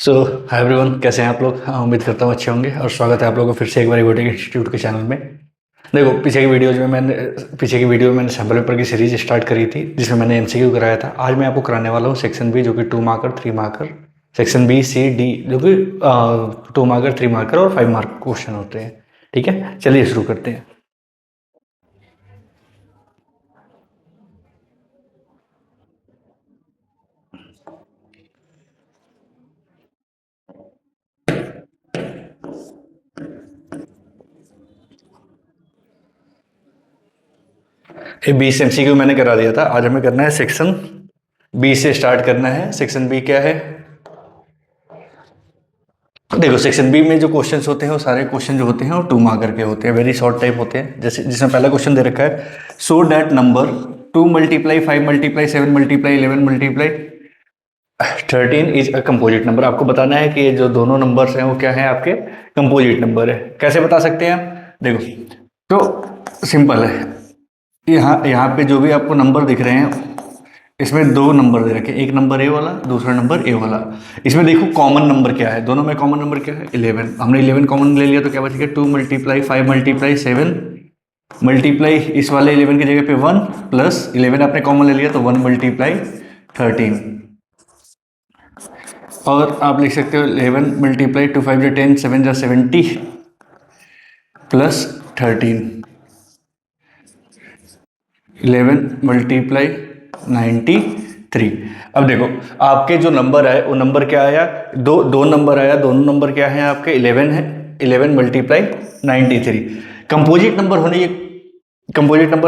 सो hi everyone, कैसे हैं आप लोग। उम्मीद करता हूँ अच्छे होंगे और स्वागत है आप लोगों को फिर से एक बार रोबोटिक इंस्टीट्यूट के चैनल में। देखो, पीछे की वीडियो में मैंने सैम्पल पेपर की सीरीज स्टार्ट करी थी जिसमें मैंने एमसीक्यू कराया था। आज मैं आपको कराने वाला हूँ सेक्शन बी, जो कि 2 marker 3 marker, section B C D, जो कि 2 मार्कर 3 मार्कर और 5 मार्क क्वेश्चन होते हैं। ठीक है, चलिए शुरू करते हैं। ये 20 एमसीक्यू मैंने करा दिया था। आज हमें करना है सेक्शन बी से स्टार्ट करना है। सेक्शन बी क्या है? देखो, सेक्शन बी में जो क्वेश्चंस होते हैं वो सारे क्वेश्चन जो होते हैं वो 2 मार्कर के होते हैं, वेरी शॉर्ट टाइप होते हैं। जैसे जिसमें पहला क्वेश्चन दे रखा है, so that number 2 multiply 5 multiply 7 multiply 11 multiply 13 is a composite number. आपको बताना है कि ये जो दोनों नंबर्स हैं वो क्या है, आपके कंपोजिट नंबर है। कैसे बता सकते हैं आप? देखो, तो सिंपल है। यहाँ यहाँ पे जो भी आपको नंबर दिख रहे हैं इसमें दो नंबर दे रखे, एक नंबर ए वाला, दूसरा नंबर ए वाला। इसमें देखो कॉमन नंबर क्या है, दोनों में कॉमन नंबर क्या है? 11। हमने 11 कॉमन ले लिया तो क्या बचेगा? 2 मल्टीप्लाई 5 मल्टीप्लाई 7 मल्टीप्लाई इस वाले 11 की जगह पे 1 प्लस 11 आपने कॉमन ले लिया तो 1 मल्टीप्लाई 13। और आप लिख सकते हो 11 मल्टीप्लाई 2 5 10 7 जा 70 प्लस 13, 11 मल्टीप्लाई 93। अब देखो, आपके जो नंबर है वो नंबर क्या आया? दो नंबर आया, दोनों नंबर क्या है आपके? 11 है। 11 मल्टीप्लाई 93। कंपोजिट नंबर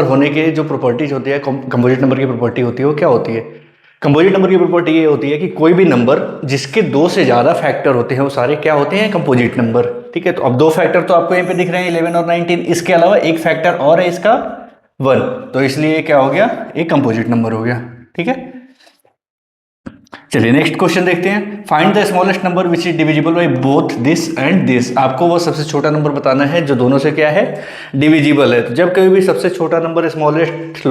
होने के जो प्रॉपर्टीज होती है, कंपोजिट नंबर की प्रॉपर्टी होती है वो क्या होती है? कंपोजिट नंबर की प्रॉपर्टी ये होती है कि कोई भी नंबर जिसके दो से ज्यादा फैक्टर होते हैं वो सारे क्या होते हैं? Composite number. ठीक है, तो अब दो फैक्टर तो आपको यहाँ पे दिख रहे हैं 11 और 19। इसके अलावा एक फैक्टर और है इसका 1, तो इसलिए क्या हो गया? एक कंपोजिट नंबर हो गया। ठीक है, चलिए नेक्स्ट क्वेश्चन देखते हैं। Find the smallest number which is divisible by both this and this. आपको वो सबसे छोटा नंबर बताना है जो दोनों से क्या है? डिविजिबल है। तो जब कभी भी सबसे छोटा नंबर स्मॉलेस्ट,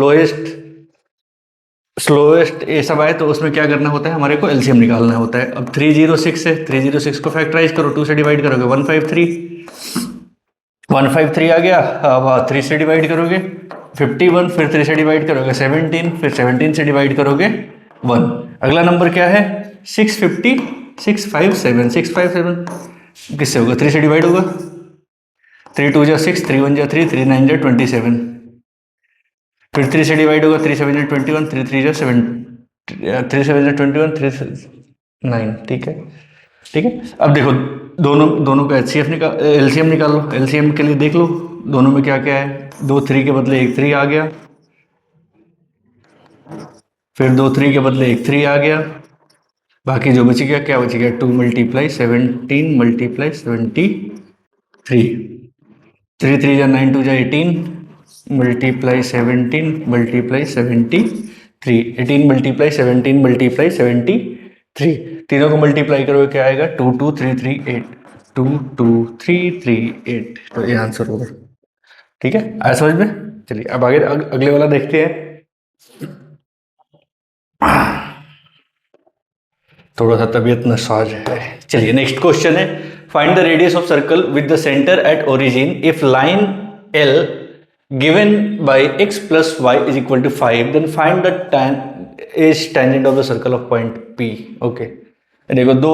स्लोएस्ट ये सब आए तो उसमें क्या करना होता है? हमारे को एलसीएम निकालना होता है। अब 306 है, 306 को फैक्टराइज करो, 2 से डिवाइड करोगे 153, 153 आ गया। अब 3 से डिवाइड करोगे 51, फिर 3 से डिवाइड करोगे 17, फिर 17 से डिवाइड करोगे 1। अगला नंबर क्या है? 650, 657, 657 किससे होगा? 3 से डिवाइड होगा। 3 2 जा 6, 3 1 जा 3, 3 9 जा 27, फिर 3 से डिवाइड होगा। 3 7 जा 21, 3 3 जा 7, 3 7 जा 21, 3 9। ठीक है, ठीक है। अब देखो, दोनों का एलसीएम निकाल लो। एलसीएम के लिए देख लो दोनों में क्या क्या है। 2 3 के बदले एक 3 आ गया, फिर 2 3 के बदले एक 3 आ गया। बाकी जो बच गया क्या बच गया? 2 मल्टीप्लाई 17 मल्टीप्लाई 73, 3 3 जा 9 2 जा 18 मल्टीप्लाई 17 मल्टीप्लाई 73, 18 मल्टीप्लाई 17 मल्टीप्लाई 73। तीनों को मल्टीप्लाई करोगे क्या आएगा? 2 2 3 3 8, 2 2 3 3 8। तो ये आंसर होगा। ठीक है, आया समझ में? चलिए अब आगे अगले वाला देखते हैं। थोड़ा सा तबीयत नसाज है। चलिए नेक्स्ट क्वेश्चन है, find the radius of circle with the centre at origin if line L given by x plus Y is equal to 5, then find the tangent of the circle of point P। Okay, देखो दो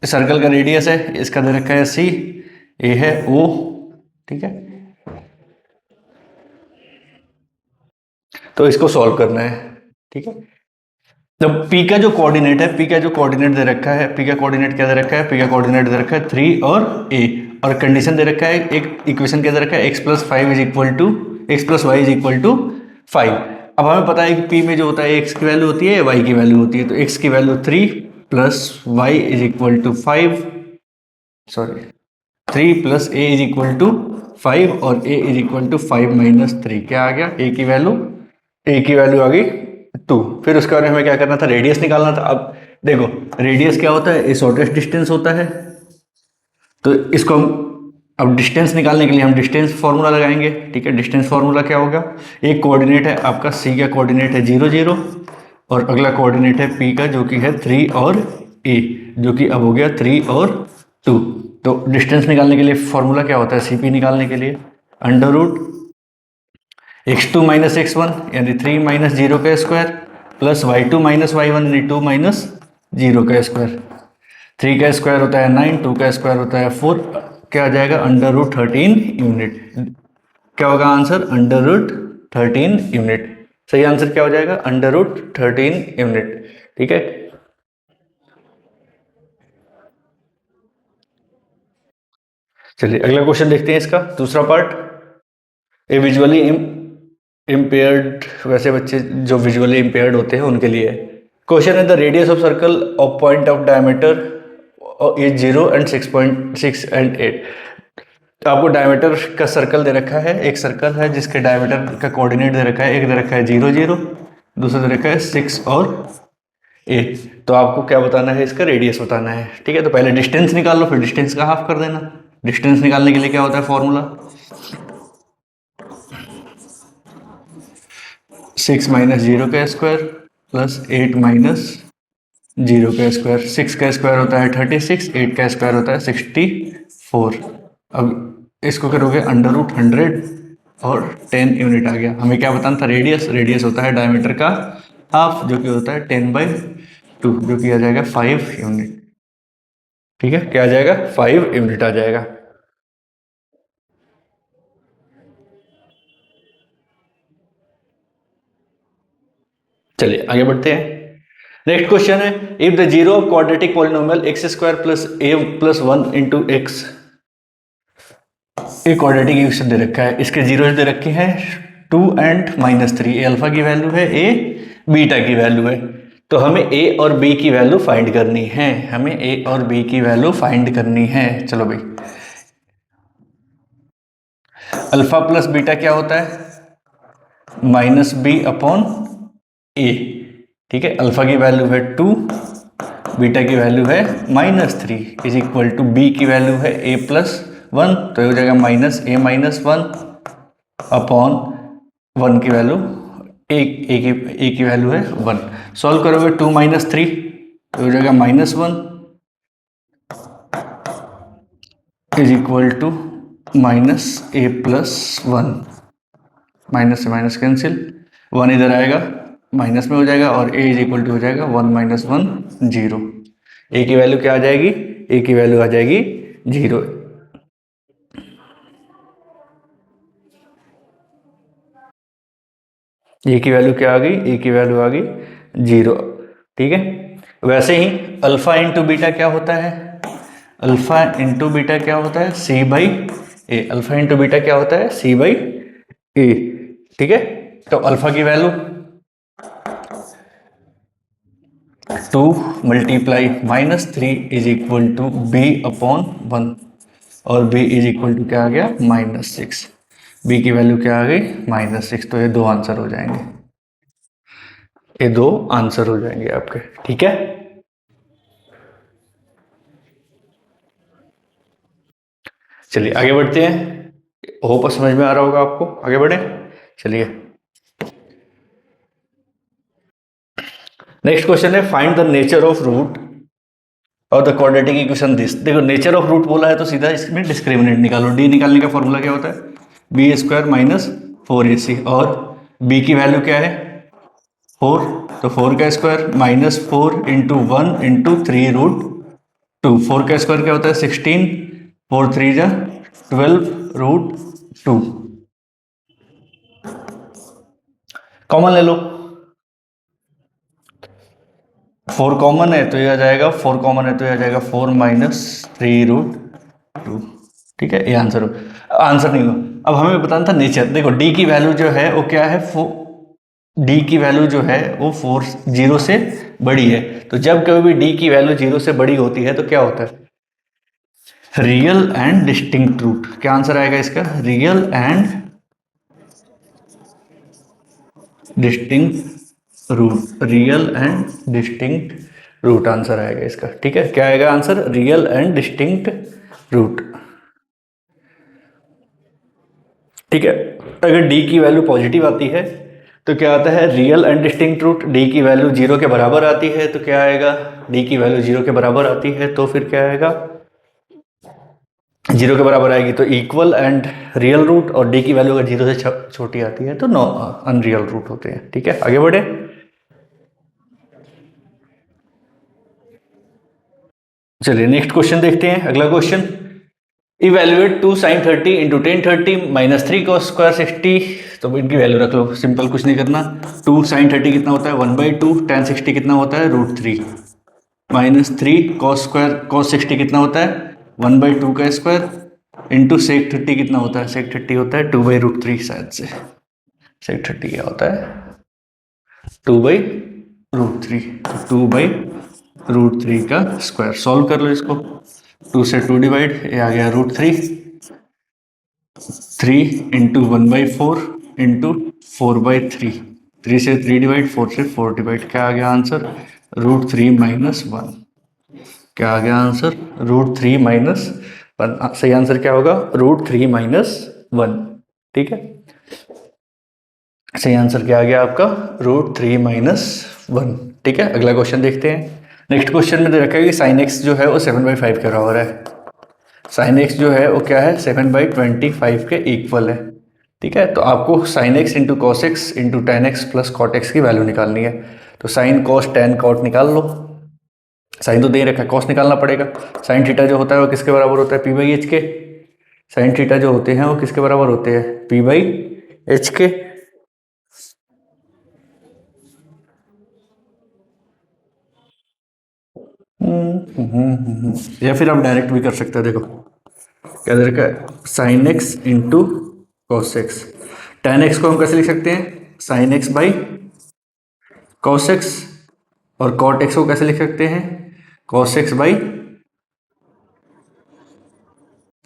circle का radius है, इसका दे रखा है C, ये है O। ठीक है, तो इसको सॉल्व करना है। ठीक है, तो P का जो कोऑर्डिनेट है, P का जो कोऑर्डिनेट दे रखा है, P का कोऑर्डिनेट क्या दे रखा है? P का कोऑर्डिनेट दे रखा है 3 और A, और कंडीशन दे रखा है, एक इक्वेशन क्या दे रखा है? x plus 5 is equal to x plus Y is equal to 5। अब हमें पता है कि P में जो होता है x की वैल्यू होती है, y की वैल्यू होती है। तो x की value 3 plus Y is equal to 5, sorry 3 plus a is equal to 5 और a is equal to 5 minus 3। क्या आ गया? a की वैल्यू आ गई 2। फिर उसके बाद हमें क्या करना था? रेडियस निकालना था। अब देखो, रेडियस क्या होता है? ये शॉर्टेस्ट डिस्टेंस होता है। तो इसको अब डिस्टेंस निकालने के लिए हम डिस्टेंस फॉर्मूला लगाएंगे। ठीक है, डिस्टेंस फॉर्मूला क्या होगा? एक कोऑर्डिनेट है आपका C का कोऑर्डिनेट है 0 0, और अगला कोऑर्डिनेट है P का जो कि है 3 और ए, जो कि अब हो गया 3 और 2। तो डिस्टेंस निकालने के लिए फॉर्मूला क्या होता है सीपी निकालने के लिए? Under root x2 minus x1 यानी 3 माइनस जीरो का square plus y2 minus y1 यानी 2 माइनस जीरो का स्क्वायर। 3 का स्क्वायर होता है 9, 2 का स्क्वायर होता है 4, क्या आ जाएगा? Under root 13 unit. क्या होगा आंसर? Under root 13 unit. सही आंसर क्या हो जाएगा? Under root 13 unit. ठीक है, चलिए अगला क्वेश्चन देखते हैं इसका दूसरा पार्ट। ए विजुअली इम्पेयर्ड, वैसे बच्चे जो विजुअली इम्पेयर्ड होते हैं उनके लिए क्वेश्चन है। The radius of circle of point of diameter is 0 and 6.6 and 8। तो आपको डायमीटर का सर्कल दे रखा है, एक सर्कल है जिसके डायमीटर का कोऑर्डिनेट दे रखा है, एक दे रखा है 0 0, दूसरा दे रखा है 6 और 8। तो आपको क्या बताना है? इसका रेडियस बताना है। ठीक है, तो पहले डिस्टेंस निकाल लो, फिर डिस्टेंस का हाफ कर देना। डिस्टेंस निकालने के लिए क्या होता है फॉर्मूला? 6 माइनस जीरो का स्क्वायर प्लस 8 माइनस जीरो का स्क्वायर। 6 का स्क्वायर होता है 36, 8 का स्क्वायर होता है 64। अब इसको करोगे अंडर रूट 100 और 10 यूनिट आ गया। हमें क्या बताना था? रेडियस। रेडियस होता है डायमीटर का हाफ, जो कि होता है 10/2, जो कि आ जाएगा 5 यूनिट। ठीक है, क्या आ जाएगा? 5 यूनिट आ जाएगा। चलिए आगे बढ़ते हैं। नेक्स्ट क्वेश्चन है, if the zero of quadratic polynomial x square plus A plus 1 into x, एक क्वाड्रेटिक इक्वेशन दे रखा है, इसके जीरो दे रखे हैं 2 एंड -3। ए अल्फा की वैल्यू है, ए बीटा की वैल्यू है। तो हमें ए और बी की वैल्यू फाइंड करनी है। हमें ए और बी की वैल्यू फाइंड करनी है। चलो भाई, अल्फा प्लस बीटा क्या होता है? माइनस बी अपॉन ए। ठीक है, अल्फा की वैल्यू है 2, बीटा की वैल्यू है -3, इज इक्वल टू बी की वैल्यू है ए प्लस 1, तो ये हो जाएगा -a-1 अपॉन 1 की वैल्यू ए की वैल्यू है 1। सॉल्व करोगे 2 माइनस 3 तो हो जाएगा -1 is equal to -a+1। Minus से माइनस कैंसिल, 1 इधर आएगा माइनस में हो जाएगा और a इज इक्वल टू हो जाएगा 1 - 1 0। a की वैल्यू क्या आ जाएगी? a की वैल्यू आ जाएगी 0। ए की वैल्यू क्या आ गई? ए की वैल्यू आ गई 0। ठीक है, वैसे ही अल्फा इंटू बीटा क्या होता है? अल्फा इंटू बीटा क्या होता है? C by A. Alpha into beta क्या होता है? C by A. ठीक है, तो अल्फा की value 2 multiply -3 is equal to B upon 1 और b इज इक्वल टू क्या आ गया? -6। b की वैल्यू क्या आ गई? -6। तो ये दो आंसर हो जाएंगे, ये दो आंसर हो जाएंगे आपके। ठीक है, चलिए आगे बढ़ते हैं। होप समझ में आ रहा होगा आपको। आगे बढ़े, चलिए। नेक्स्ट क्वेश्चन है, find the nature of root और द क्वाड्रेटिक इक्वेशन दिस। देखो, नेचर ऑफ रूट बोला है तो सीधा इसमें डिस्क्रिमिनेंट निकालो। डी निकालने का फॉर्मूला क्या होता है? b² minus 4ac। और b की वैल्यू क्या है? 4, तो 4 का स्क्वायर -4 इंटू 1 इंटू 3√2। 4 का स्क्वायर क्या होता है? 16, 4 3 जा 12√2। कॉमन ले लो, 4 कॉमन है तो ये आ जाएगा, 4 कॉमन है तो ये आ जाएगा 4 - 3√2। ठीक है, ये आंसर आंसर नहीं हो। अब हमें बताना था नेचर। देखो, डी की वैल्यू जो है वो क्या है? डी की वैल्यू जो है वो 4 0 से बड़ी है। तो जब कभी भी डी की वैल्यू 0 से बड़ी होती है तो क्या होता है? Real and distinct root. क्या आंसर आएगा इसका? Real and distinct root. Real and distinct root answer आएगा इसका। ठीक है, क्या आएगा answer? Real and distinct root. ठीक है, अगर डी की वैल्यू पॉजिटिव आती है तो क्या आता है, real and distinct root, D की वैल्यू 0 के बराबर आती है तो क्या आएगा, डी की वैल्यू 0 के बराबर आती है तो फिर क्या आएगा, 0 के बराबर आएगी तो इक्वल एंड रियल रूट, और डी की वैल्यू अगर 0 से छोटी आती है तो नो अनरियल रूट होते हैं। ठीक है, आगे बढ़े। चलिए नेक्स्ट क्वेश्चन देखते हैं। अगला question, evaluate 2 sin 30 into 1030 minus 3 cos square 60। तो इनकी वैल्यू रख लो, सिंपल, कुछ नहीं करना। 2 sin 30 कितना होता है 1/2, tan 60 कितना होता है √3, माइनस 3 cos 60 कितना होता है 1/2 का स्क्वायर, इंटू sec 30 कितना होता है, sec 30 होता है 2/√3, शायद से sec 30 क्या होता है 2/√3, 2/√3 का स्क्वायर। सॉल्व कर लो इसको, 2 से 2 डिवाइड, ये आ गया √3, 3 इंटू 1/4 इंटू 4/3, 3 से 3 डिवाइड, 4 से 4 डिवाइड, क्या आ गया आंसर √3 माइनस 1। क्या आ गया आंसर √3 माइनस 1। सही आंसर क्या होगा √3 माइनस 1। ठीक है, सही आंसर क्या आ गया आपका √3 माइनस 1। ठीक है, अगला क्वेश्चन देखते हैं। नेक्स्ट क्वेश्चन में दे रखा है कि साइन एक्स जो है वो 7/5 के बराबर है। साइन एक्स जो है वो क्या है 7/25 के इक्वल है। ठीक है, तो आपको sine x into cos x into tan x plus cot x की वैल्यू निकालनी है। तो साइन कॉस टेन कॉट निकाल लो। साइन तो दे रखा है, कॉस निकालना पड़ेगा। साइन थीटा जो होता है वो किसके बराबर होता है p/h के। साइन थीटा जो होते हैं वो किसके बराबर होते हैं p/h के। या फिर आप डायरेक्ट भी कर सकते हैं। देखो क्या दे रखा है sign x into cos x. Ten x को हम कैसे लिख सकते हैं sine x by cos x, और कॉट एक्स को कैसे लिख सकते हैं cos x by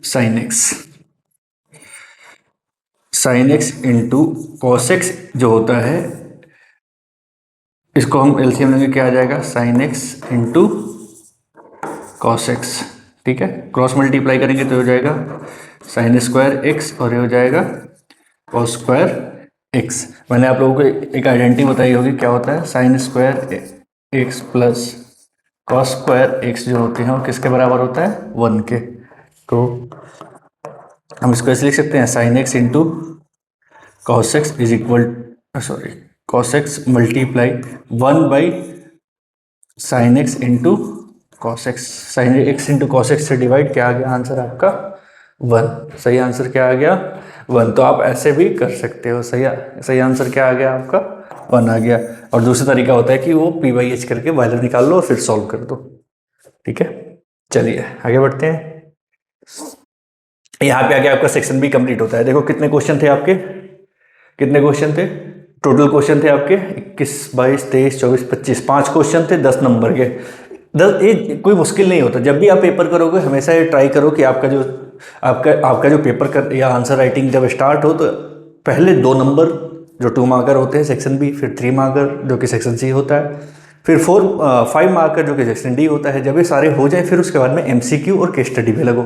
sine x. Sign x into cos x जो होता है इसको हम एलसीएम लेंगे, क्या आ जाएगा sign x into cos x. ठीक है, क्रॉस मल्टीप्लाई करेंगे तो हो जाएगा साइन स्क्वायर एक्स, और ये हो जाएगा कॉस स्क्वायर एक्स। मैंने आप लोगों को एक आइडेंटिटी बताई होगी, क्या होता है sine square x plus cos square x जो होते हैं वो किसके बराबर होता है 1 के। तो हम इसको ऐसे लिख सकते हैं sign x into cos x is equal, sorry, cos x multiply 1 by sine x into cos x. Sign x into cos x से डिवाइड, क्या आ गया आंसर आपका 1। सही आंसर क्या आ गया 1। तो आप ऐसे भी कर सकते हो। सही आंसर क्या आ गया आपका 1 आ गया। और दूसरा तरीका होता है कि वो p/h करके वैल्यू निकाल लो और फिर सॉल्व कर दो। ठीक है, चलिए आगे बढ़ते हैं। यहाँ पे आगे आपका सेक्शन भी कंप्लीट होता है। देखो कितने क्वेश्चन थे आपके, कितने क्वेश्चन थे टोटल, क्वेश्चन थे आपके 21 22 23 24 25, 5 क्वेश्चन थे 10 नंबर के। 10, ये कोई मुश्किल नहीं होता। जब भी आप पेपर करोगे हमेशा ये ट्राई करो कि आपका जो पेपर कर या आंसर राइटिंग जब स्टार्ट हो तो पहले 2 नंबर जो 2 मार्कर होते हैं सेक्शन बी, फिर 3 मार्कर जो कि सेक्शन सी होता है, फिर 5 मार्कर जो कि सेक्शन डी होता है। जब ये सारे हो जाए फिर उसके बाद में MCQ और केस स्टडी पे लगो।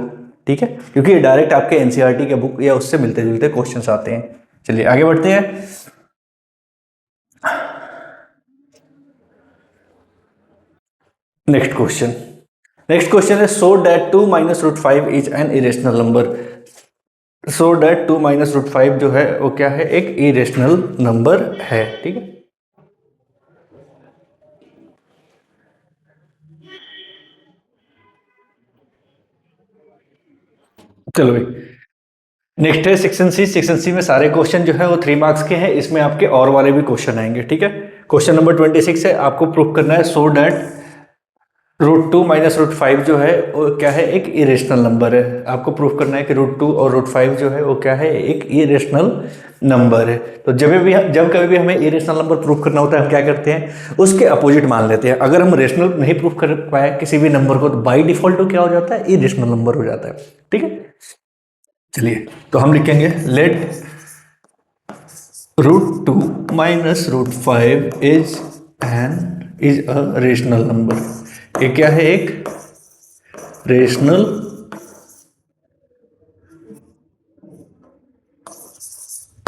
ठीक है, क्योंकि ये डायरेक्ट आपके NCERT के बुक या उससे मिलते जुलते क्वेश्चन आते हैं। चलिए आगे बढ़ते हैं। नेक्स्ट क्वेश्चन है so that 2 minus √5 is an irrational number. So that 2 minus √5 जो है वो क्या है एक इरेशनल नंबर है। ठीक है, चलो भाई नेक्स्ट है सेक्शन सी। सेक्शन सी में सारे क्वेश्चन जो है वो 3 मार्क्स के हैं। इसमें आपके और वाले भी क्वेश्चन आएंगे। ठीक है, क्वेश्चन नंबर 26 है, आपको प्रूफ करना है सो दैट √2 माइनस √5 जो है वो क्या है एक इरेशनल नंबर है। आपको प्रूफ करना है कि √2 और √5 जो है वो क्या है एक इरेशनल नंबर है। तो जब कभी भी हमें इरेशनल नंबर प्रूफ करना होता है हम क्या करते हैं उसके अपोजिट मान लेते हैं। अगर हम रेशनल नहीं प्रूफ कर पाए किसी भी नंबर को तो बाई डिफॉल्ट क्या हो जाता है इरेशनल नंबर हो जाता है। ठीक है, चलिए तो हम लिखेंगे let √2 minus √5 is a rational number. ये क्या है एक रेशनल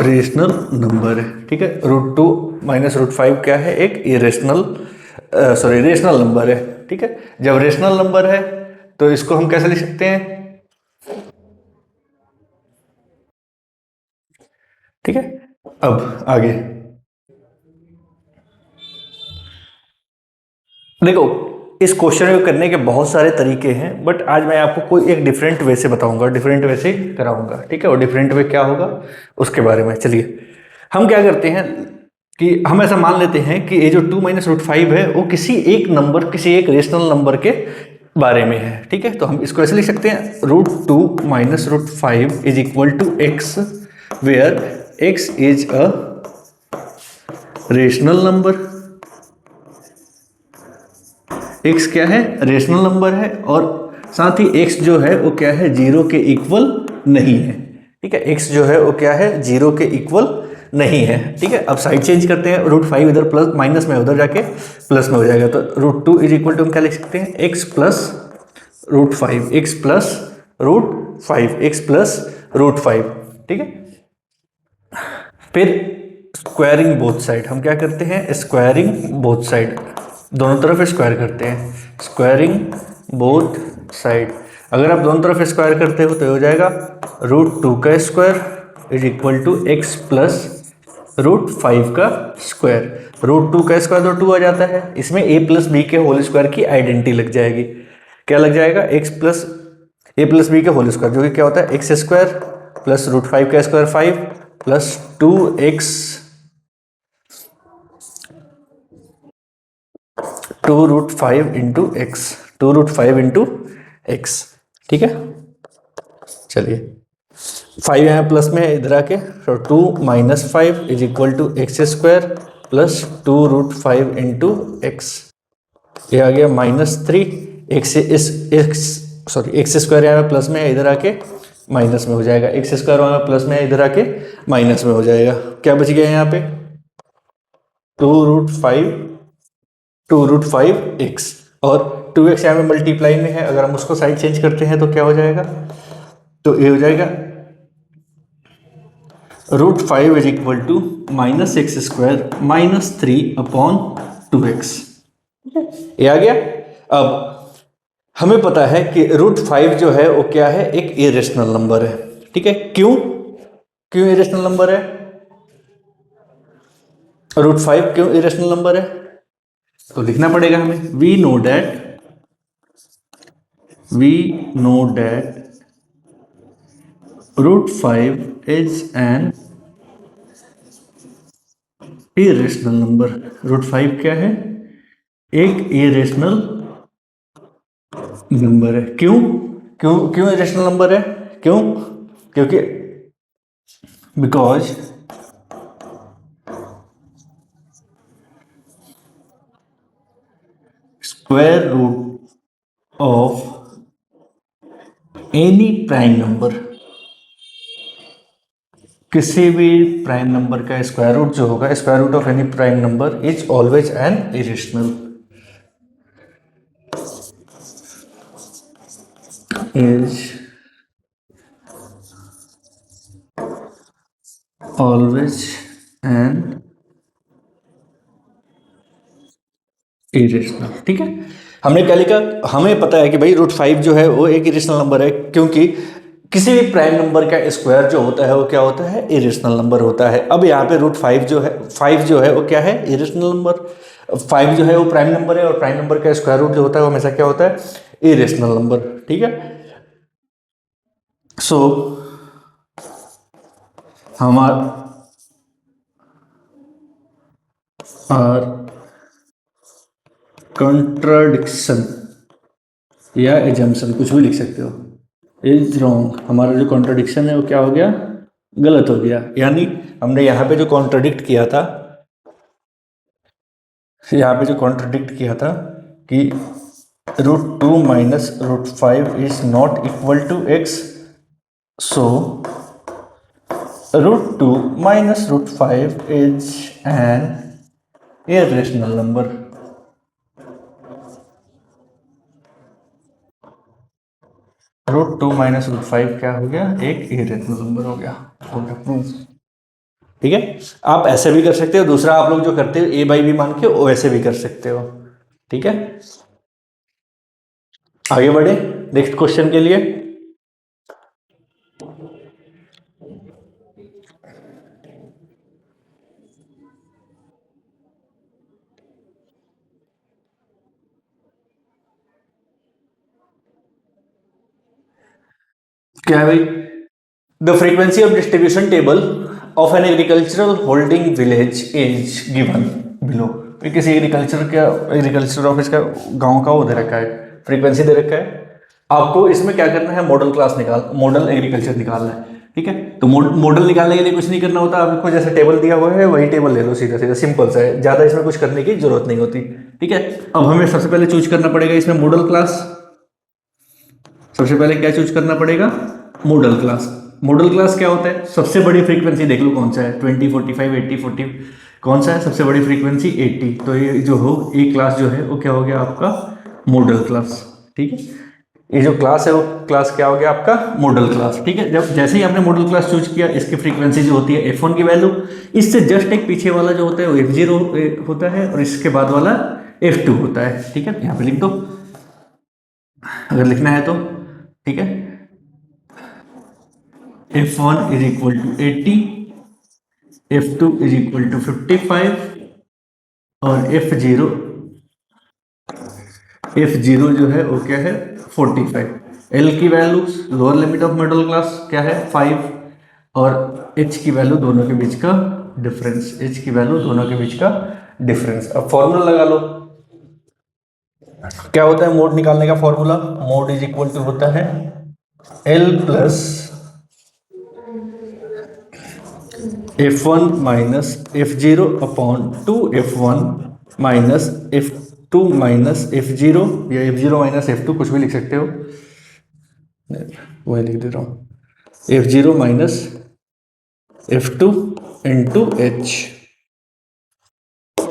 रेशनल नंबर है, ठीक है। √2 माइनस √5 क्या है, एक इरेशनल रेशनल नंबर है, ठीक है। जब रेशनल नंबर है तो इसको हम कैसे लिख सकते हैं, ठीक है। अब आगे देखो, इस क्वेश्चन को करने के बहुत सारे तरीके हैं, बट आज मैं आपको कोई एक डिफरेंट वे से बताऊंगा, डिफरेंट वे से कराऊंगा, ठीक है। और डिफरेंट वे क्या होगा उसके बारे में चलिए हम क्या करते हैं कि हम ऐसा मान लेते हैं कि ये जो 2 माइनस √5 है वो किसी एक नंबर, किसी एक रेशनल नंबर के बारे में है, ठीक है। तो हम इसको ऐसे लिख सकते हैं, √2 minus √5 is equal to x, where x is a rational number. x क्या है, रेशनल नंबर है, और साथ ही x जो है वो क्या है, जीरो के इक्वल नहीं है, ठीक है। x जो है वो क्या है, जीरो के इक्वल नहीं है, ठीक है। अब साइड चेंज करते हैं, √5 इधर प्लस माइनस में, उधर जाके प्लस में हो जाएगा, तो √2 इज इक्वल टू हम क्या लिख सकते हैं, x plus √5, x plus √5, x plus √5, ठीक है। फिर स्क्वायरिंग बोथ साइड, हम क्या करते हैं, स्क्वायरिंग बोथ साइड, दोनों तरफ स्क्वायर करते हैं, स्क्वायरिंग बोथ साइड। अगर आप दोनों तरफ स्क्वायर करते हो तो हो जाएगा √2 का square is equal to x plus √5 का स्क्वायर। √2 का स्क्वायर तो 2 आ जाता है, इसमें a प्लस बी के होल स्क्वायर की आइडेंटिटी लग जाएगी। क्या लग जाएगा, एक्स प्लस a प्लस बी के होल स्क्वायर, जो कि क्या होता है, एक्स स्क्वायर प्लस √5 का square 5 plus 2x 2√5 into x, 2√5 into x, ठीक है। चलिए 5 यहाँ प्लस में है, इधर आके तो 2 minus 5 is equal to x square plus 2√5 into x, ये आ गया -3 एक्स, इस एक्स सॉरी एक्स स्क्वायर यहाँ प्लस में है, इधर आके माइनस में हो जाएगा, एक्स स्क्वायर वहाँ प्लस में है, इधर आके माइनस में हो जाएगा। क्या बच गया यहाँ पे, 2√5 2√5x, और 2x यहाँ पे मल्टीप्लाई में है, अगर हम उसको साइड चेंज करते हैं तो क्या हो जाएगा, तो ये हो जाएगा √5 is equal to -x² -3/2x, ये आ गया। अब हमें पता है कि √5 जो है वो क्या है, एक इरेशनल नंबर है, ठीक है। क्यों, क्यों इरेशनल नंबर है, √5 क्यों इरेशनल नंबर है, तो लिखना पड़ेगा हमें, we know that √5 is an irrational number। √5 क्या है, एक इरेशनल नंबर है। क्यों, क्यों क्यों इरेशनल नंबर है, क्यों, क्योंकि because square root of any prime number, किसी भी प्राइम नंबर का स्क्वायर रूट जो होगा, square root of any prime number is always an irrational, is always an irrational, ठीक है। हमने क्या लिखा, हमें पता है कि भाई √5 जो है वो एक इरेशनल नंबर है, क्योंकि किसी भी प्राइम नंबर का स्क्वायर जो होता है वो क्या होता है, इरेशनल नंबर होता है। अब यहाँ पे √5 जो है, 5 जो है वो क्या है, इरेशनल नंबर, 5 जो है वो प्राइम नंबर है, और प्राइम नंबर का स्क्वायर रूट जो होता है वो हमेशा क्या होता है, इरेशनल नंबर, ठीक है। सो हमारा और कंट्राडिक्शन या एजम्पशन कुछ भी लिख सकते हो, इज रॉन्ग, हमारा जो कॉन्ट्रडिक्शन है वो क्या हो गया, गलत हो गया। यानी हमने यहाँ पे जो कॉन्ट्रडिक्ट किया था, यहाँ पे जो कॉन्ट्रडिक्ट किया था कि √2 minus √5 is not equal to x, so √2 minus √5 is an irrational number. √2 minus √5 क्या हो गया, एक इरेशनल नंबर हो गया प्रूफ। ठीक है, आप ऐसे भी कर सकते हो, दूसरा आप लोग जो करते हो ए बाई बी मान के वो ऐसे भी कर सकते हो। ठीक है, आगे बढ़े नेक्स्ट क्वेश्चन के लिए। क्या है भाई, the frequency of distribution table of an agricultural holding village is given below. किसी एग्रीकल्चर ऑफिस का गांव का वो दे रखा है, फ्रीक्वेंसी दे रखा है, आपको इसमें क्या करना है, मॉडल एग्रीकल्चर निकालना है। ठीक है, तो मॉडल निकालने के लिए कुछ नहीं करना होता, आपको जैसे टेबल दिया हुआ है वही टेबल ले लो, सीधा सीधा सिंपल सा है, ज्यादा इसमें कुछ करने की जरूरत नहीं होती। ठीक है, अब हमें सबसे पहले चूज करना पड़ेगा इसमें मॉडल क्लास। सबसे पहले क्या चूज करना पड़ेगा, मॉडल क्लास। मॉडल क्लास क्या होता है, सबसे बड़ी फ्रीक्वेंसी देख लो कौन सा है, 20, 45, 80, 40, कौन सा है सबसे बड़ी फ्रीक्वेंसी, 80। तो ये जो हो ये क्लास जो है वो क्या हो गया आपका, मॉडल क्लास। ठीक है, ये जो क्लास है वो क्लास क्या हो गया आपका, मॉडल क्लास। ठीक है, जब जैसे ही आपने मॉडल क्लास चूज किया, इसकी फ्रीक्वेंसी जो होती है F1 की वैल्यू, इससे जस्ट एक पीछे वाला जो होता है वो F0 होता है, और इसके बाद वाला F2 होता है। ठीक है, यहाँ पे लिख दो अगर लिखना है तो। ठीक है, F1 is equal to 80, F2 is equal to 55, और F0 जो है वो क्या है, 45। L की value, lower limit of middle class क्या है, 5, और H की वैल्यू दोनों के बीच का डिफरेंस, H की वैल्यू दोनों के बीच का डिफरेंस। अब फॉर्मूला लगा लो, क्या होता है मोड निकालने का formula, mode is equal to होता है L plus F1 minus F0 upon 2F1 minus F2 minus F0, या F0 माइनस F2 कुछ भी लिख सकते हो, वही लिख दे रहा हूँ, F0 minus F2 into H।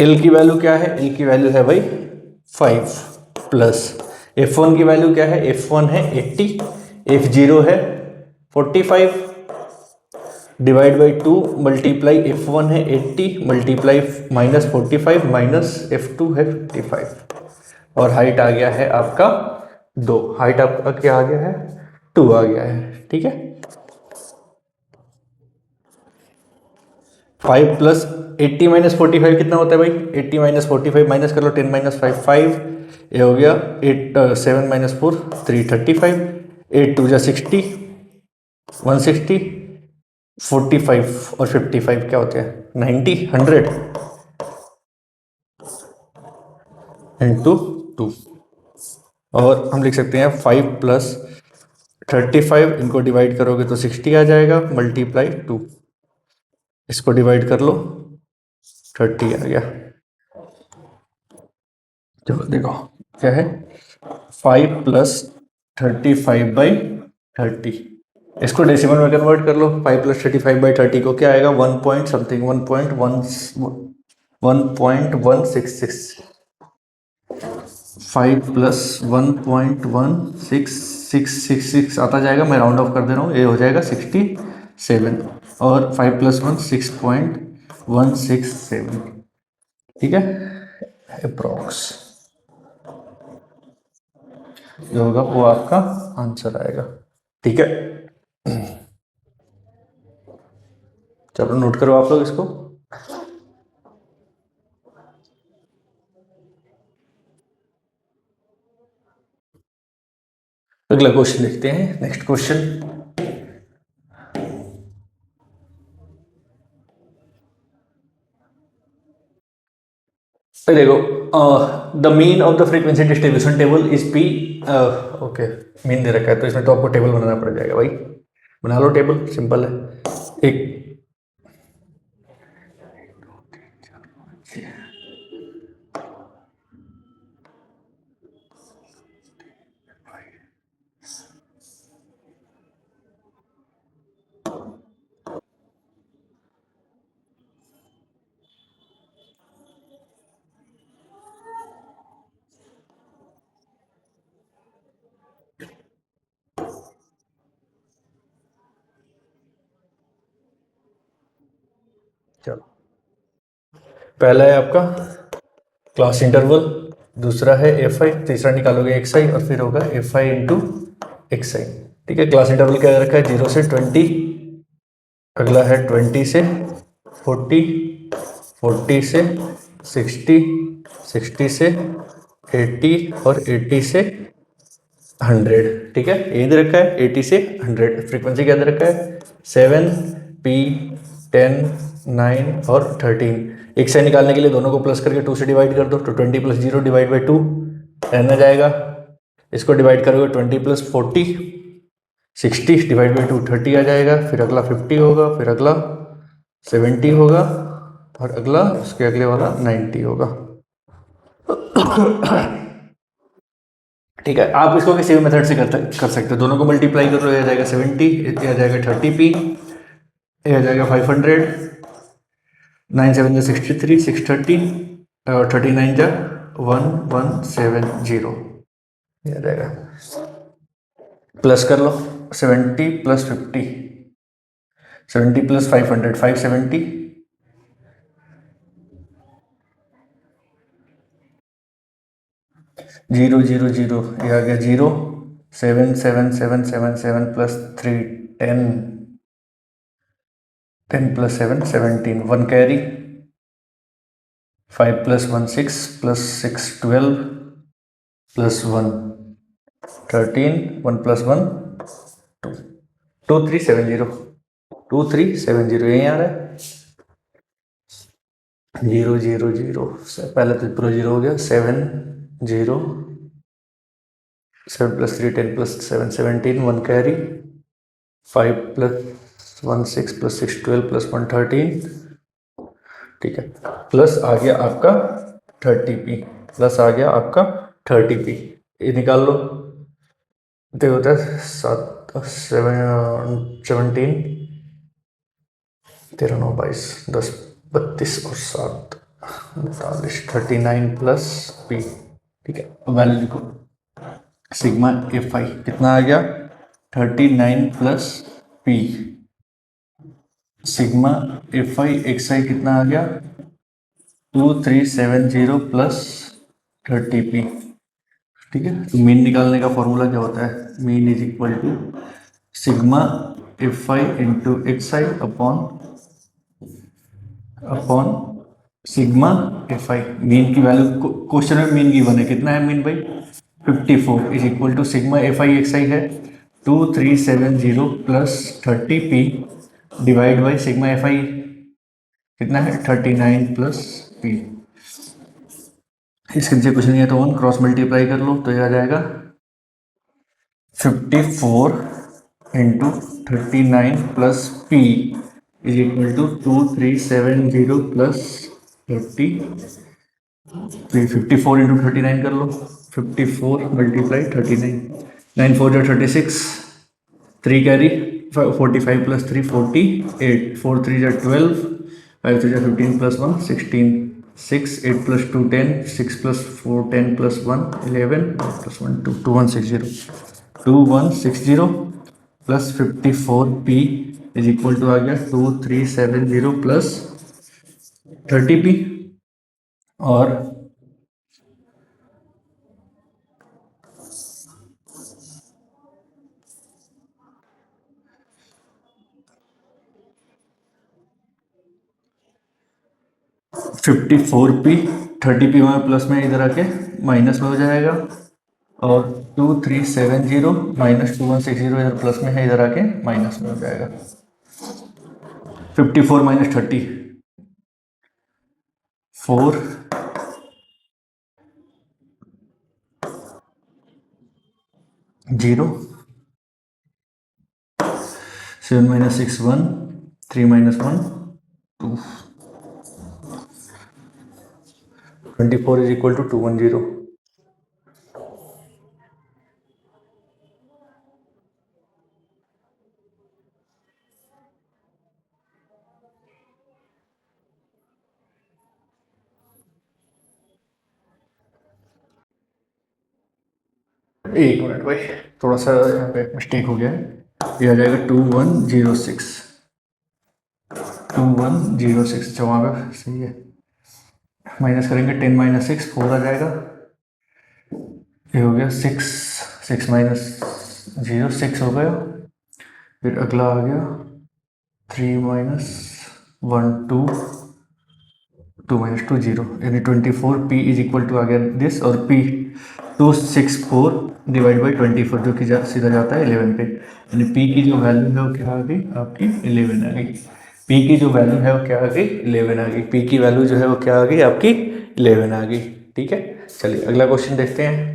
L की वैल्यू क्या है, L की वैल्यू है भाई 5, प्लस F1 की वैल्यू क्या है, F1 है 80, F0 है 45, डिवाइड बाई 2, मल्टीप्लाई F1 है 80, मल्टीप्लाई माइनस 45 माइनस F2 है 55, और हाइट आ गया है आपका 2, हाइट आपका क्या आ गया है, 2 आ गया है। ठीक है, 5 प्लस 80 माइनस 45 कितना होता है भाई, 80 माइनस 45 माइनस कर लो, 10 माइनस 5 5, ये हो गया 8, 7 माइनस 4 3, 35, 8 टू जा 60, 160, 45 और 55 क्या होते हैं, 90, 100 इंटू 2, और हम लिख सकते हैं 5 प्लस 35, इनको डिवाइड करोगे तो 60 आ जाएगा, मल्टीप्लाई 2, इसको डिवाइड कर लो 30 आ गया। चलो देखो क्या है, 5 प्लस 35/30, इसको डेसिमल में कन्वर्ट कर लो, 5 प्लस 35/30 को क्या आएगा, 1 पॉइंट समथिंग, 1.166, 5 प्लस 1.16666 आता जाएगा, मैं राउंड ऑफ कर दे रहा हूँ, ये हो जाएगा 67, और 5 प्लस 1 6.167। ठीक है, अप्रोक्स जो होगा वो आपका आंसर आएगा। ठीक है, चलो नोट करो आप लोग इसको। अगला क्वेश्चन देखते हैं, नेक्स्ट क्वेश्चन। देखो, the mean of the frequency distribution table is P. Okay, mean they रखा है तो इसमें तो आपको टेबल बनाना पड़ जाएगा भाई, बना लो टेबल, सिंपल है। एक चलो, पहला है आपका क्लास इंटरवल, दूसरा है एफ आई, तीसरा निकालोगे एक्स आई और फिर होगा एफ आई इंटू एक्स आई। ठीक है, क्लास इंटरवल क्या रखा है 0 से 20, अगला है 20 से 40, 40 से 60, 60 से 80 और 80 से 100। ठीक है, ये दे रखा है 80 से 100। फ्रीक्वेंसी क्या दे रखा है 7, P, 10, 9 और 13। एक से निकालने के लिए दोनों को प्लस करके 2 से डिवाइड कर दो तो 20 प्लस 0 डिवाइड बाई 2 10 आ जाएगा। इसको डिवाइड करोगे 20 प्लस 40 60 डिवाइड बाई 2 30 आ जाएगा। फिर अगला 50 होगा, फिर अगला 70 होगा और अगला उसके अगले वाला 90 होगा। ठीक है, आप इसको किसी भी मेथड से कर सकते हो। दोनों को मल्टीप्लाई कर लो, ये आ जाएगा 70, ये आ जाएगा 30p, ये आ जाएगा 500, 9 7 जा 63, 630 और 39 जा 1170, ये आ जाएगा। प्लस कर लो 70 प्लस 50, 70 प्लस 500 570, 0 0 0 ये आ गया 0, 7 7 7 7 7 plus 3 10, 10 plus 7 17, 1 carry, 5 plus 1 6 plus 6 12 plus 1 13, 1 plus 1 2, 2370, 2370 यही आ रहा है। 0 0 0 पहले तो पूरा 0 हो गया, 7 0, 7 plus 3 10 plus 7 17, 1 carry, 5 plus 1 6 plus 6 12 plus 1 13। ठीक है, प्लस आ गया आपका 30p, प्लस आ गया आपका 30p। ये निकाल लो, तो होता है 17 13 9 22 10 32 और 7 49 39 प्लस p। ठीक है, वैल्यू लिखो, सिग्मा एफ आई कितना आ गया 39 plus p, sigma F I X I कितना आ गया 2370 प्लस 30p। ठीक है, तो मीन निकालने का फॉर्मूला क्या होता है, mean is equal to sigma F I into X I upon sigma F I. Mean की वैल्यू क्वेश्चन में मीन गिवन है, कितना है मीन भाई 54 is equal to sigma F I X I है 2370 plus 30p divide by sigma F I कितना है 39 plus p। इसके नीचे कुछ नहीं है तो 1 क्रॉस मल्टीप्लाई कर लो तो ये आ जाएगा 54 into 39 plus p is equal to 2370 plus 30, 54 into 39 कर लो, 54 मल्टीप्लाई 39, 9 4 जो 36, 3 कैरी 45 प्लस 3 48, 4 3 जो 12, 5 3 जो 15 plus 1 16, 6 8 plus 2 10, 6 plus 4 10 plus 1 11 plus 1 2 2160 plus 54p is equal to आ गया 2370 प्लस 30p और 54p 30p में प्लस में इधर आके माइनस में हो जाएगा और 2370 माइनस 2160 इधर प्लस में है, इधर आके माइनस में हो जाएगा। 54 minus 30 4 0 7 minus 6 1 3 minus 1 2 24 is equal to 210। एक मिनट भाई, थोड़ा सा यहाँ पे मिस्टेक हो गया है, ये आ जाएगा 2106। 2106 जवाब सही है। माइनस करेंगे 10 माइनस 6 4 आ जाएगा। ये हो गया 6, 6 माइनस 0 6 हो गया। फिर अगला आ गया 3 माइनस 1 2, 2 माइनस 2 0 यानी 24 पी इज इक्वल टू आ गया दिस, और पी 264 डिवाइड बाई 24 जो कि सीधा जाता है 11 पे, यानी पी की जो वैल्यू है वो क्या आ गई आपकी 11 आ गई। पी की जो वैल्यू है वो क्या आ गई 11 आ गई। पी की वैल्यू जो है वो क्या आ गई आपकी 11 आ गई। ठीक है, चलिए अगला क्वेश्चन देखते हैं।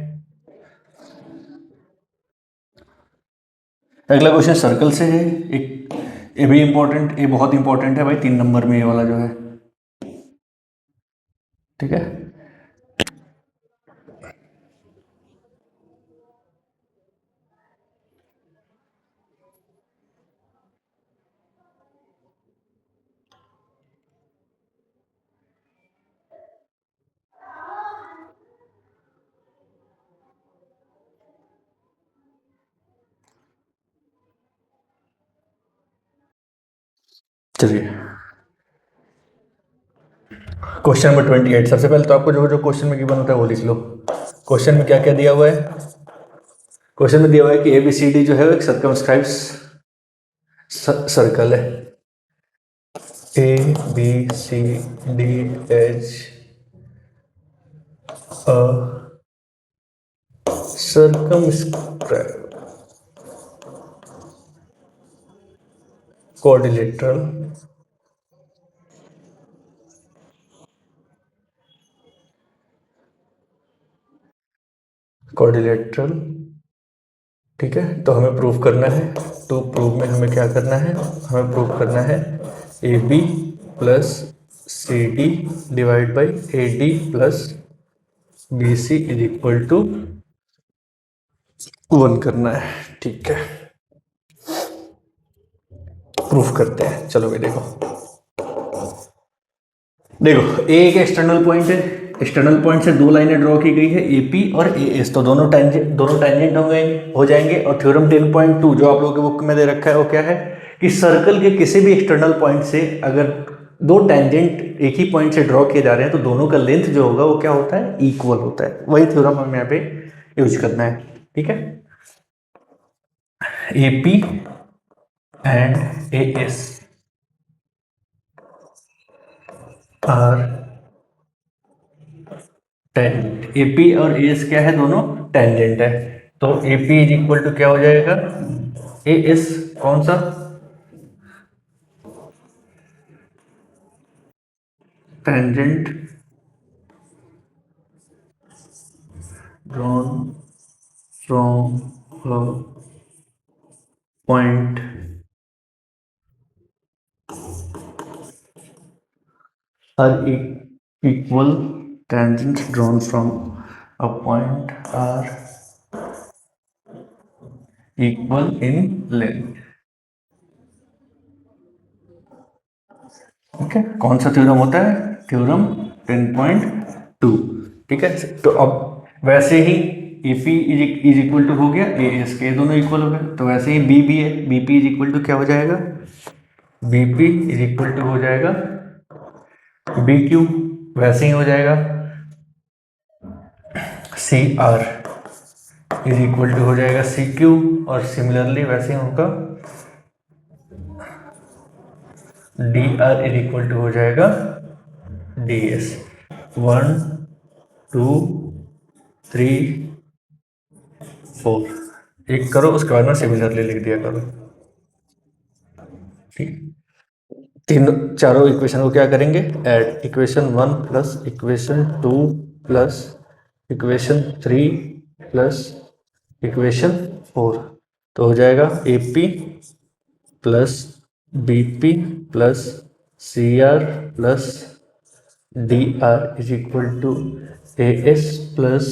अगला क्वेश्चन सर्कल से है। एक ये भी इंपॉर्टेंट, ये बहुत इंपॉर्टेंट है भाई, 3 नंबर में ये वाला जो है। ठीक है, चलिए क्वेश्चन नंबर 28। सबसे पहले तो आपको जो जो क्वेश्चन में गिवन होता है वो लिख लो। क्वेश्चन में क्या क्या दिया हुआ है? क्वेश्चन में दिया हुआ है कि ABCD जो है वो एक सर्कमस्क्राइब्स सर्कल है। ABCD अ circumscribed quadrilateral quadrilateral। ठीक है, तो हमें प्रूव करना है। तो प्रूव में हमें क्या करना है? हमें प्रूव करना है AB plus CD divide by AD plus BC is equal to 1 करना है। ठीक है, प्रूफ करते हैं। चलो भाई देखो, देखो ए एक एक्सटर्नल पॉइंट है। एक्सटर्नल पॉइंट से दो लाइनें ड्रॉ की गई है AP और AS, तो दोनों टेंजेंट होंगे, हो जाएंगे। और थ्योरम 10.2 जो आप लोगों के बुक में दे रखा है वो क्या है कि सर्कल के किसी भी एक्सटर्नल पॉइंट से अगर दो टेंजेंट एक ही पॉइंट से ड्रॉ किए जा रहे हैं तो दोनों का लेंथ जो होगा वो क्या होता है इक्वल होता है। वही थ्योरम हमें यहाँ पे यूज करना है। ठीक है, AP and AS are tangent. AP और AS क्या है? दोनों टेंजेंट है। तो AP इज इक्वल टू क्या हो जाएगा AS, कौन सा? Tangent drawn from a point are equal, tangent drawn from a point are equal in length. ठीक है, कौन सा थ्योरम होता है? थ्योरम 10.2। ठीक है, तो अब वैसे ही AP इज इक्वल टू हो गया AS के, दोनों इक्वल हो गए। तो वैसे ही B भी है, BP इज इक्वल टू क्या हो जाएगा? BP इज इक्वल टू हो जाएगा BQ। वैसे ही हो जाएगा CR इज इक्वल टू हो जाएगा CQ। और सिमिलरली वैसे ही होगा DR इज इक्वल टू हो जाएगा DS। 1 2 3 4 एक करो, उसके बाद में सिमिलरली लिख दिया करो। ठीक, तीनों चारों इक्वेशन को क्या करेंगे add. Equation 1 plus equation 2 plus equation 3 plus equation 4, तो हो जाएगा AP plus BP plus CR plus DR is equal to AS plus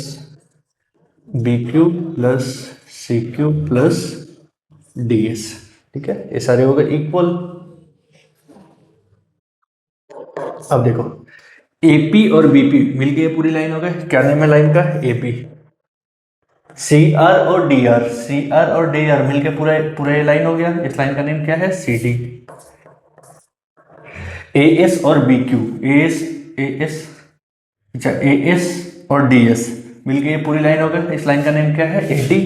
BQ plus CQ plus DS। ठीक है, ये सारे हो गए इक्वल। अब देखो AP और BP मिलके ये पूरी लाइन हो गई। क्या नाम है लाइन का? AP। CR और DR मिलके पूरा पूरा ये लाइन हो गया। इस लाइन का नेम क्या है? CD। ए एस और बी क्यू, ए एस, अच्छा ए एस और डी एस मिलके ये पूरी लाइन होगा। इस लाइन का नेम क्या है, ए डी।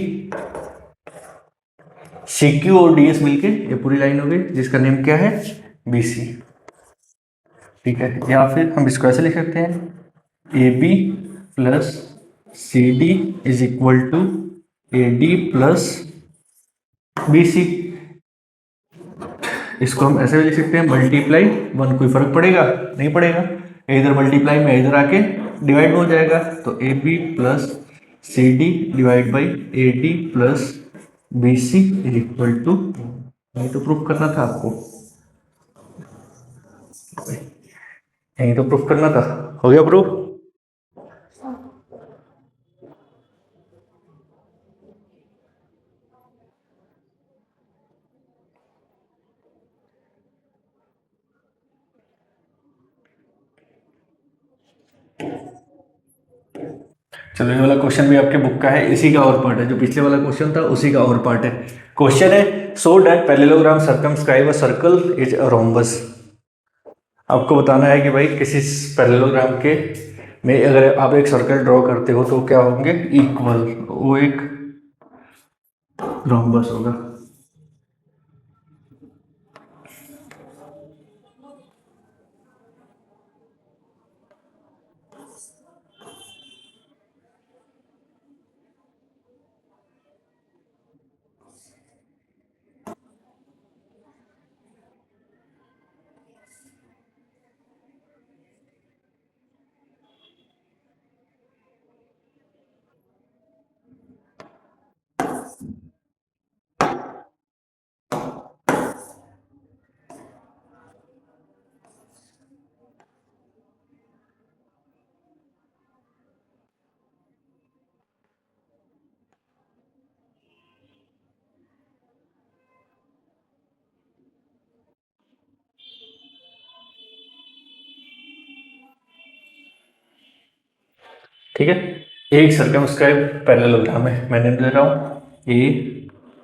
सी क्यू और डी एस मिलके ये पूरी लाइन हो गई जिसका नेम क्या है, बी सी। ठीक है, या फिर हम इसको ऐसे लिख सकते हैं, A B plus C D is equal to A D plus B C. इसको हम ऐसे भी लिख सकते हैं, मल्टीप्लाई वन, कोई फर्क पड़ेगा, नहीं पड़ेगा, इधर मल्टीप्लाई में इधर आके डिवाइड हो जाएगा, तो A B plus C D divide by A D plus B C is equal to, यही तो प्रूफ करना था आपको, यही तो प्रूफ करना था। हो गया प्रूफ। चलो ये वाला क्वेश्चन भी आपके बुक का है, इसी का और पार्ट है, जो पिछले वाला क्वेश्चन था उसी का और पार्ट है। क्वेश्चन है, so that parallelogram circumscribe a circle is a rhombus. आपको बताना है कि भाई किसी पैरेललोग्राम के में अगर आप एक सर्कल ड्रॉ करते हो तो क्या होंगे, इक्वल, वो एक रोम्बस होगा। ठीक है, एक सर्कमस्क्राइब पैरेललोग्राम है, मैं नेम दे रहा हूँ ए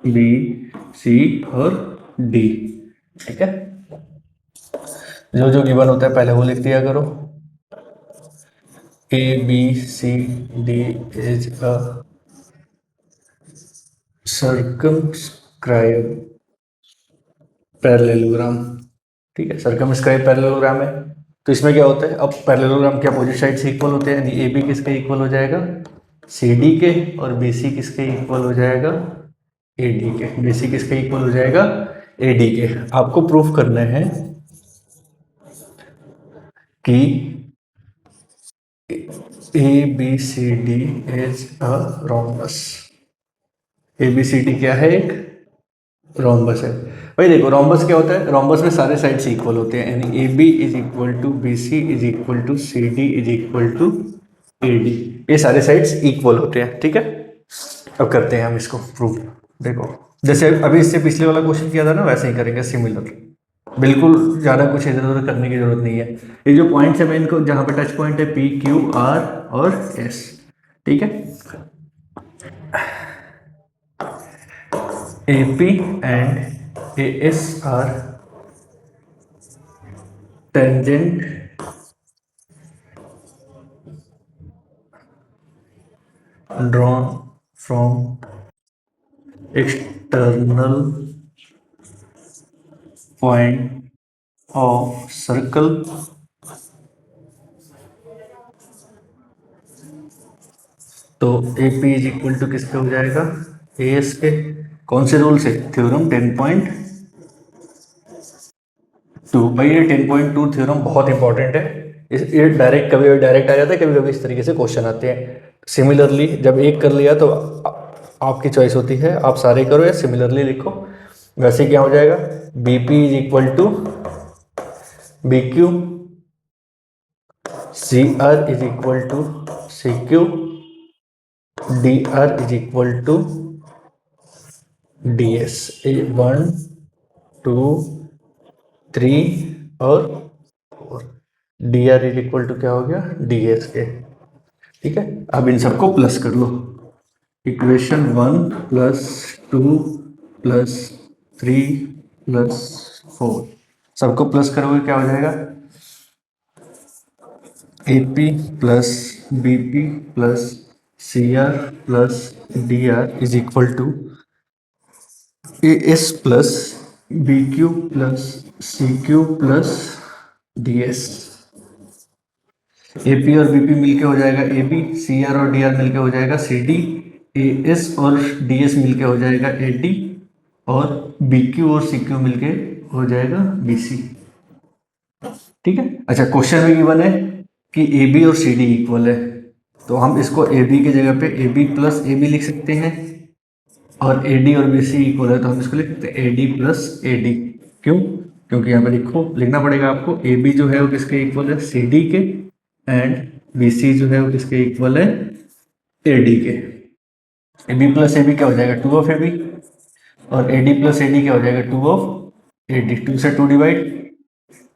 बी सी और डी। ठीक है, जो जो गिवन होता है पहले वो लिख दिया करो। A B C D is a circumscribe parallelogram. ठीक है, सर्कमस्क्राइब पैरेललोग्राम है, तो इसमें क्या होता है, अब पैरेललोग्राम के अपोजिट साइड से इक्वल होते हैं, यानी ए बी किसके इक्वल हो जाएगा, सी डी के, और बी सी किसके इक्वल हो जाएगा, ए डी के। बी सी किसके इक्वल हो जाएगा, ए डी के। आपको प्रूफ करना है कि A B C D is a rhombus. A B C D क्या है, एक रोम्बस है। भाई देखो रोम्बस क्या होता है, रोम्बस में सारे साइड्स इक्वल होते हैं, यानी A B is equal to B C is equal to C D is equal to A D, ये सारे साइड्स इक्वल होते हैं। ठीक है, अब करते हैं हम इसको प्रूव। देखो जैसे अभी इससे पिछले वाला क्वेश्चन किया था ना, वैसे ही करेंगे सिमिलर, बिल्कुल ज़्यादा कुछ इधर उधर करने की जरूरत नहीं है। ये जो पॉइंट्स है मैं इनको, जहाँ पे टच पॉइंट है पी क्यू आर और एस, ठीक है, A P and A S are tangent drawn from external point of circle तो A P is equal to किसके हो जाएगा, ए एस के। कौन से रूल से, थ्योरम 10.2। भाई ये 10.2 थ्योरम बहुत इंपॉर्टेंट है, ये डायरेक्ट कभी डायरेक्ट आ जाता है, कभी कभी इस तरीके से क्वेश्चन आते हैं। सिमिलरली जब एक कर लिया तो आपकी चॉइस होती है, आप सारे करो या सिमिलरली लिखो। वैसे क्या हो जाएगा, B P is equal to B Q, C R is equal to C Q, D R is equal to D S. 1 2 3 और 4, D R is equal to क्या हो गया, डी एस के। ठीक है, अब इन सबको प्लस कर लो, इक्वेशन 1 + 2 + 3 + 4 सबको प्लस करोगे क्या हो जाएगा, AP plus BP plus CR plus DR is equal to AS plus BQ plus CQ plus DS। AP और BP मिलके हो जाएगा AB, CR और DR मिलके हो जाएगा CD, AS और DS मिलके हो जाएगा AD, और BQ और CQ मिलके हो जाएगा BC। ठीक है। अच्छा, क्वेश्चन में गिवन है कि AB और CD इक्वल है, तो हम इसको AB की जगह पे AB प्लस AB लिख सकते हैं, और AD और BC इक्वल है तो हम इसको लिख सकते हैं AD प्लस AD। क्यों? क्योंकि यहाँ पे लिखना पड़ेगा आपको, AB जो है वो किसके इक्वल है, CD के, एंड BC जो है वो किसके इक्वल है, AD के। AB प्लस AB क्या हो जाएगा, 2 ऑफ AB, और AD प्लस AD क्या हो जाएगा, 2 ऑफ AD। 2 से 2 डिवाइड,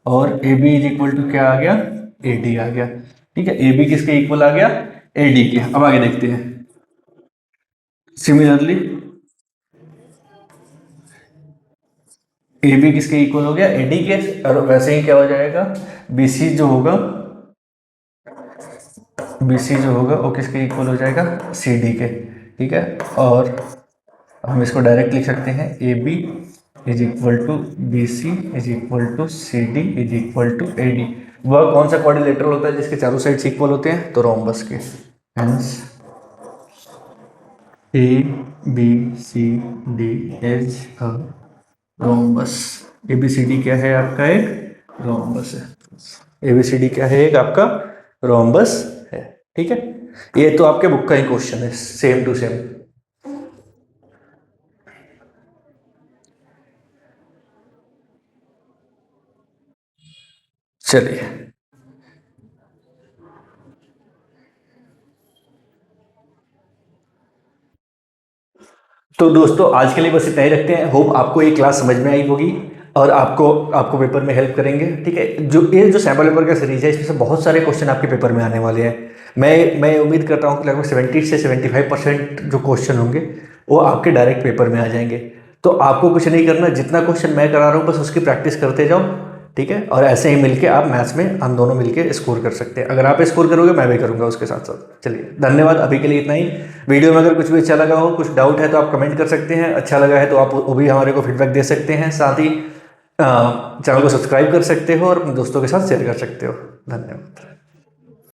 और AB इज इक्वल टू क्या आ गया, AD आ गया। ठीक है, AB किसके इक्वल आ गया, AD के। अब आगे देखते हैं। सिमिलरली AB किसके इक्वल हो गया, AD के, और वैसे ही क्या हो जाएगा, BC जो होगा, BC जो होगा वो किसके इक्वल हो जाएगा, CD के। ठीक है, और हम इसको डायरेक्ट लिख सकते हैं, AB is equal to BC is equal to CD is equal to AD। वह कौन सा क्वाड्रिलेटरल होता है जिसके चारों साइड्स इक्वल होते हैं, तो रोम्बस के। Hence ABCD is a rhombus. ABCD क्या है आपका, एक रोम्बस है। ABCD क्या है, एक आपका रोम्बस है। ठीक है, ये तो आपके बुक का ही क्वेश्चन है, सेम टू सेम। चलिए, तो दोस्तों आज के लिए बस इतना ही रखते हैं। होप आपको ये क्लास समझ में आई होगी और आपको आपको पेपर में हेल्प करेंगे। ठीक है, जो सैम्पल पेपर का सीरीज है, इसमें से बहुत सारे क्वेश्चन आपके पेपर में आने वाले हैं। मैं उम्मीद करता हूँ कि लगभग 70 से 75% जो क्वेश्चन होंगे वो आपके डायरेक्ट पेपर में आ जाएंगे। तो आपको कुछ नहीं करना, जितना क्वेश्चन मैं करा रहा हूँ बस उसकी प्रैक्टिस करते जाओ। ठीक है, और ऐसे ही मिलके आप मैथ्स में हम दोनों मिलके स्कोर कर सकते हैं। अगर आप स्कोर करोगे मैं भी करूंगा उसके साथ साथ। चलिए, धन्यवाद, अभी के लिए इतना ही। वीडियो में अगर कुछ भी अच्छा लगा हो, कुछ डाउट है तो आप कमेंट कर सकते हैं, अच्छा लगा है तो आप वो भी हमारे को फीडबैक दे सकते हैं। साथ ही चैनल को सब्सक्राइब कर सकते हो और अपने दोस्तों के साथ शेयर कर सकते हो। धन्यवाद।